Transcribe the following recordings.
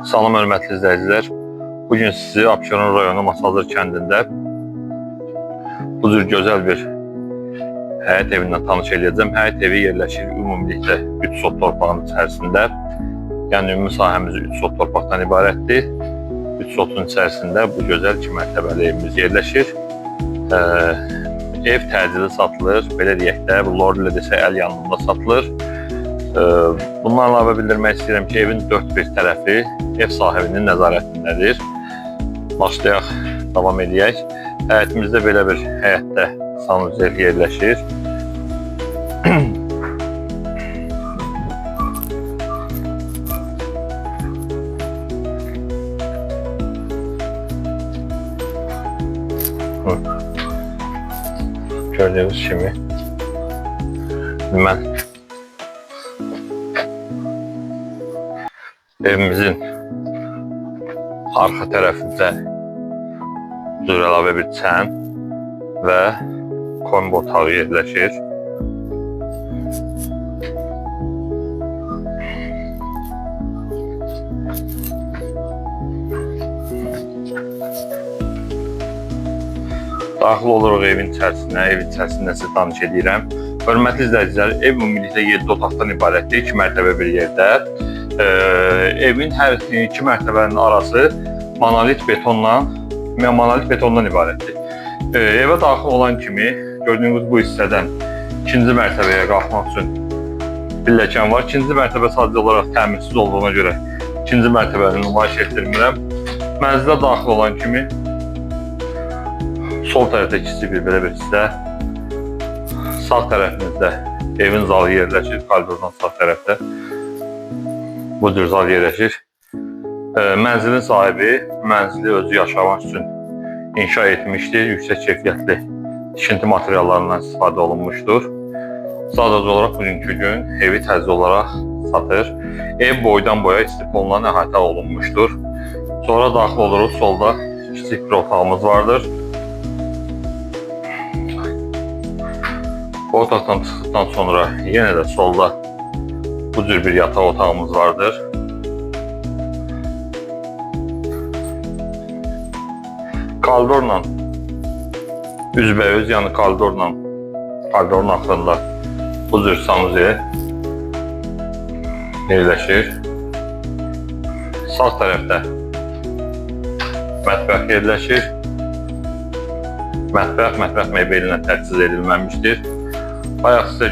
Salam hörmətli izləyicilər. Bugün sizi Abşeron rayonu Masazır kəndində bu cür gözəl bir həyət evindən tanış edəcəm. Həyət evi yerləşir ümumilikdə 3 sot torpağın içərisində. Yəni ümumi sahəmiz 3 sot torpaqdan ibarətdir. 3 sotun içərisində bu gözəl 2 mərtəbəli evimiz yerləşir. Ev təcili satılır. Belə deyək də, bu lorlə desə əl yanında satılır. Bundan əlavə bildirmək istəyirəm ki, evin 4 bir tərəfi ev sahibinin nəzarətindədir. Başlayaq, davam edək. Həyətimizdə belə bir həyətdə sanuzel yerləşir. Gördüyünüz kimi mən evimizin arxa tərəfində əlavə bir çən və kombi otağı yerləşir. Daxil oluruq evin içərisinə, sizə tanış edirəm. Hörmətli izləyicilər, ev ümumilikdə 7 otaqdan ibarətdir, 2 mərtəbə bir yerdə. Evin hər 2 mərtəbənin arası monolit betondan ibarətdir. Evə daxil olan kimi gördüyünüz bu hissədən 2-ci mərtəbəyə qalxmaq üçün pilləkən var. 2-ci mərtəbə sadəcə olaraq təmirsiz olduğuna görə 2-ci mərtəbəni nümayiş etdirmirəm. Mənzilə daxil olan kimi sol tərəfdə kiçik bir belə bir hissə, sağ tərəfimizdə evin zalı yerləşir, koridordan sağ tərəfdə bu cür zal yerləşir. Mənzilin sahibi mənzili özü yaşamaq üçün inşa etmişdir. Yüksək keyfiyyətli tikinti materiallarından istifadə olunmuşdur. Sadəcə olaraq bugünkü gün evi təzə olaraq satır. Ev boydan boya istiqbolundan əhatə olunmuşdur. Sonra daxil oluruq, solda kiçik bir otağımız vardır. Bu otaqdan çıxdıqdan sonra yenə də solda bu cür bir yataq otağımız vardır. Koridorla üzbəüz, yəni koridorun axırında bu cür sanuzel yerləşir. Sağ tərəfdə mətbəx yerləşir. Mətbəx mebeli ilə təchiz edilməmişdir. Bayaq sizə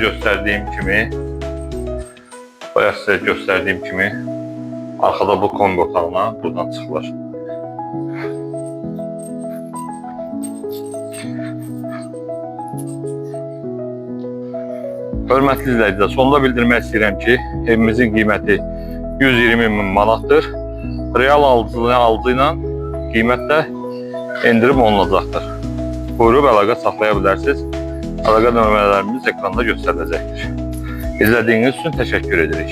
göstərdiyim kimi arxada bu kombi otağına buradan çıxılır. Hörmətli izləyicilər, sonunda bildirmək istəyirəm ki, evimizin qiyməti 120.000 manatdır. Real alıcı ilə qiymətdə endirim olunacaqdır. Buyurub əlaqə saxlaya bilərsiniz. Əlaqə nömrələrimiz ekranda göstəriləcəkdir. İzlədiyiniz üçün təşəkkür edirik.